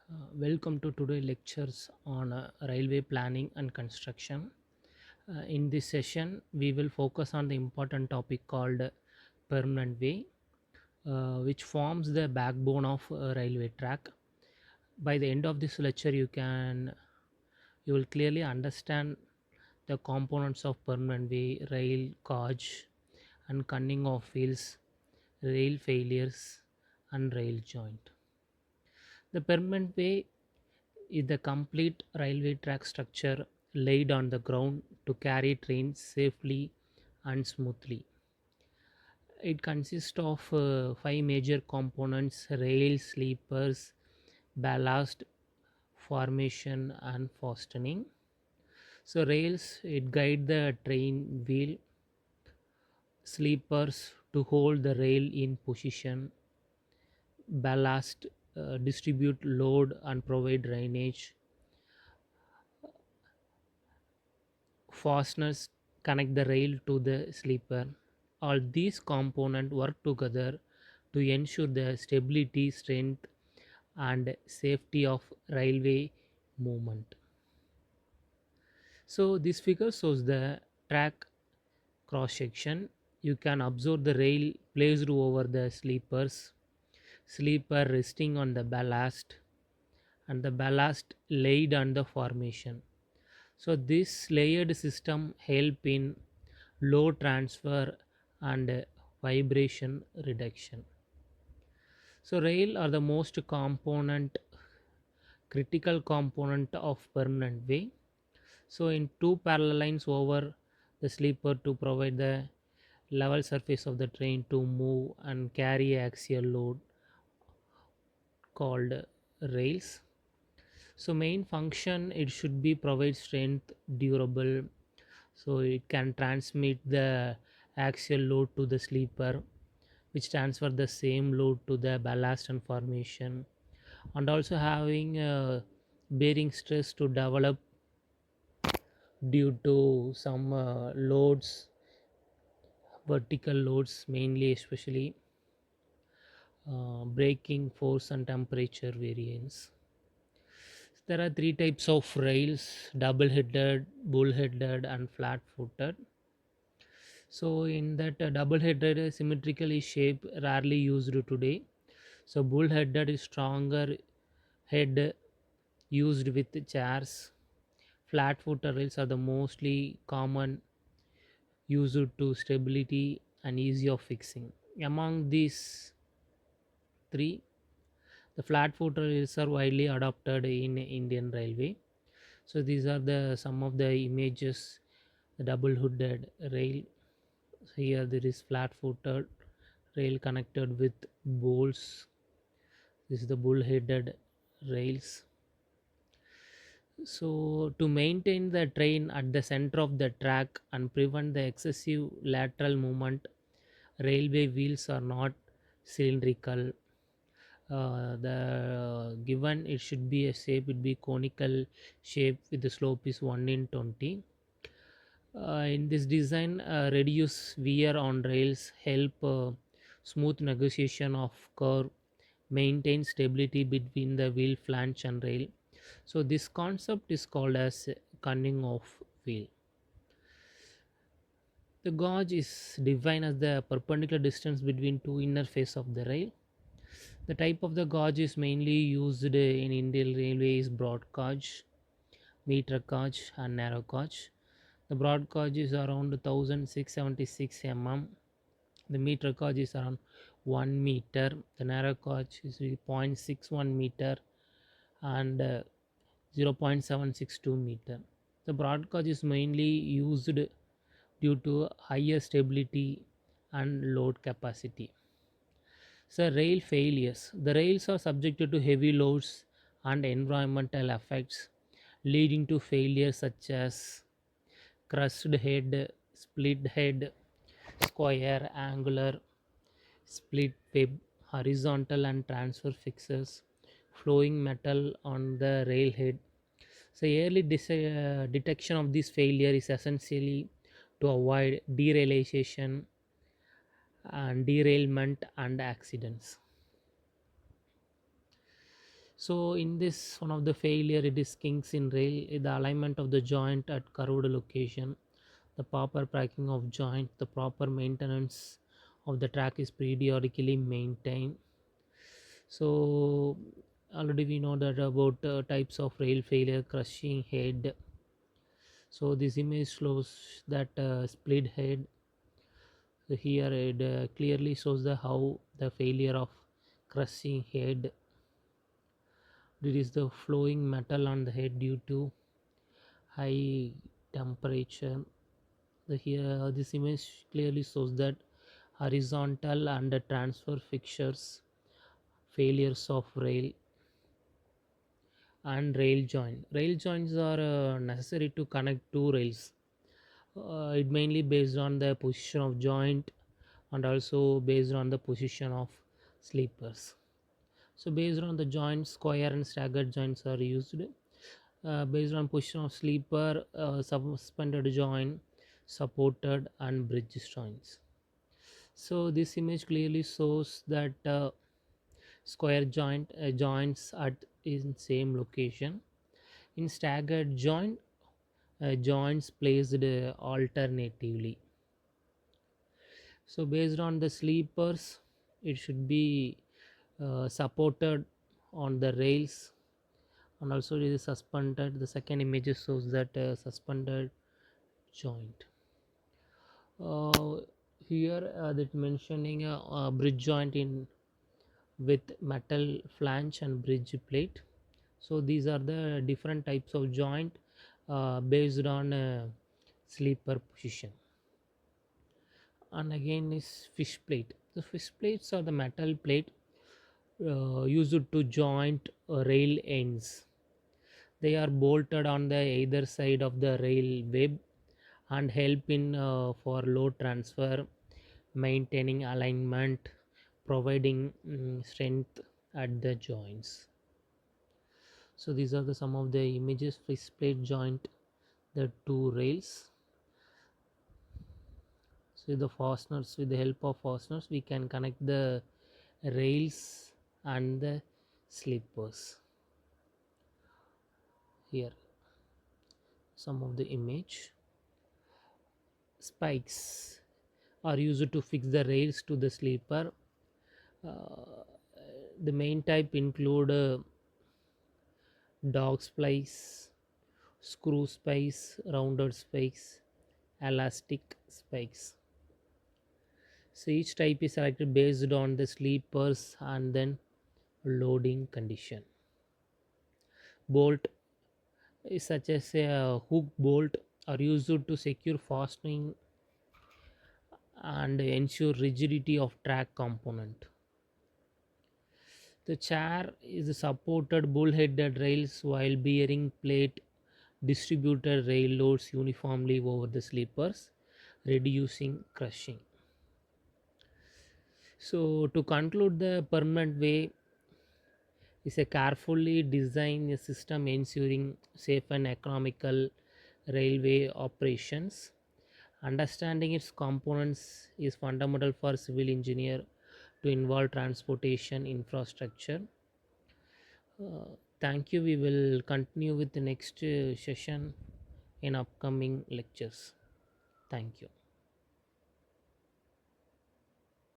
Welcome to today lectures on railway planning and construction. In this session, we will focus on the important topic called permanent way, which forms the backbone of a railway track. By the end of this lecture, you will clearly understand the components of permanent way, rail gauge, and cunning of wheels, rail failures, and rail joint. The permanent way is the complete railway track structure laid on the ground to carry trains safely and smoothly. It consists of five major components: rail, sleepers, ballast, formation, and fastening. So, rails it guide the train wheel, sleepers to hold the rail in position, ballast distribute load and provide drainage, fasteners connect the rail to the sleeper. All these components work together to ensure the stability, strength, and safety of railway movement. So this figure shows the track cross section. You can observe the rail placed over the sleepers, sleeper resting on the ballast, and the ballast laid on the formation. So this layered system help in load transfer and vibration reduction. So rail are the most component critical component of permanent way. So in two parallel lines over the sleeper to provide the level surface of the train to move and carry axial load called rails. So main function it should be provide strength, durable, so it can transmit the axial load to the sleeper, which transfer the same load to the ballast and formation, and also having bearing stress to develop due to some loads, vertical loads mainly, especially braking force and temperature variance. There are three types of rails: double headed, bull headed, and flat footed. So in that double headed symmetrically shaped, rarely used today. So bull headed is stronger head used with chairs. Flat footed rails are the mostly common used to stability and easy of fixing. Among these three, the flat footed rails are widely adopted in Indian railway. So these are the some of the images. The double hooded rail. Here there is flat footed rail connected with bolts. This is the bull headed rails. So to maintain the train at the center of the track and prevent the excessive lateral movement, railway wheels are not cylindrical. The given it should be a shape, it be conical shape with the slope is 1 in 20. In this design, reduce wear on rails, help smooth negotiation of curve, maintain stability between the wheel flange and rail. So this concept is called as cunning of wheel. The gauge is defined as the perpendicular distance between two inner face of the rail. The type of the gauge is mainly used in Indian railway is broad gauge, meter gauge, and narrow gauge. The broad gauge is around 1676 mm. The meter gauge is around 1 meter. The narrow gauge is 0.61 meter and 0.762 meter. The broad gauge is mainly used due to higher stability and load capacity. So rail failures. The rails are subjected to heavy loads and environmental effects, leading to failures such as crushed head, split head, square, angular, split web, horizontal and transfer fixes, flowing metal on the railhead. So early detection of this failure is essentially to avoid derailment and accidents. So in this, one of the failure it is kinks in rail, the alignment of the joint at curved location, the proper packing of joint, the proper maintenance of the track is periodically maintained. So already we know that about types of rail failure: crushing head. So this image shows that split head. So here it clearly shows the how the failure of crushing head. There is the flowing metal on the head due to high temperature. The here this image clearly shows that horizontal and the transfer fixtures failures of rail and rail joint. Rail joints are necessary to connect two rails. It mainly based on the position of joint and also based on the position of sleepers. So based on the joints, square and staggered joints are used. Based on position of sleeper, suspended joint, supported and bridge joints. So this image clearly shows that square joints at in same location. In staggered joints placed alternatively. So based on the sleepers, it should be supported on the rails, and also it is suspended. The second image shows that suspended joint. uh, Here that mentioning a bridge joint in with metal flange and bridge plate. So these are the different types of joint based on sleeper position. And again is fish plate. The fish plates are the metal plate used to joint rail ends. They are bolted on the either side of the rail web and help in for load transfer, maintaining alignment, providing strength at the joints. So these are the some of the images: fish plate joint, the two rails. So with the fasteners, with the help of fasteners, we can connect the rails and the sleepers. Here some of the image. Spikes are used to fix the rails to the sleeper. uh, the main type include dog spikes, screw spikes, rounded spikes, elastic spikes. So each type is selected based on the sleepers and then loading condition. Bolt is such as a hook bolt are used to secure fastening and ensure rigidity of track component. The chair is supported bull-headed rails while bearing plate distributed rail loads uniformly over the sleepers, reducing crushing. So to conclude, the permanent way is a carefully designed system ensuring safe and economical railway operations. Understanding its components is fundamental for civil engineer to involve transportation infrastructure. Thank you. We will continue with the next session in upcoming lectures. Thank you.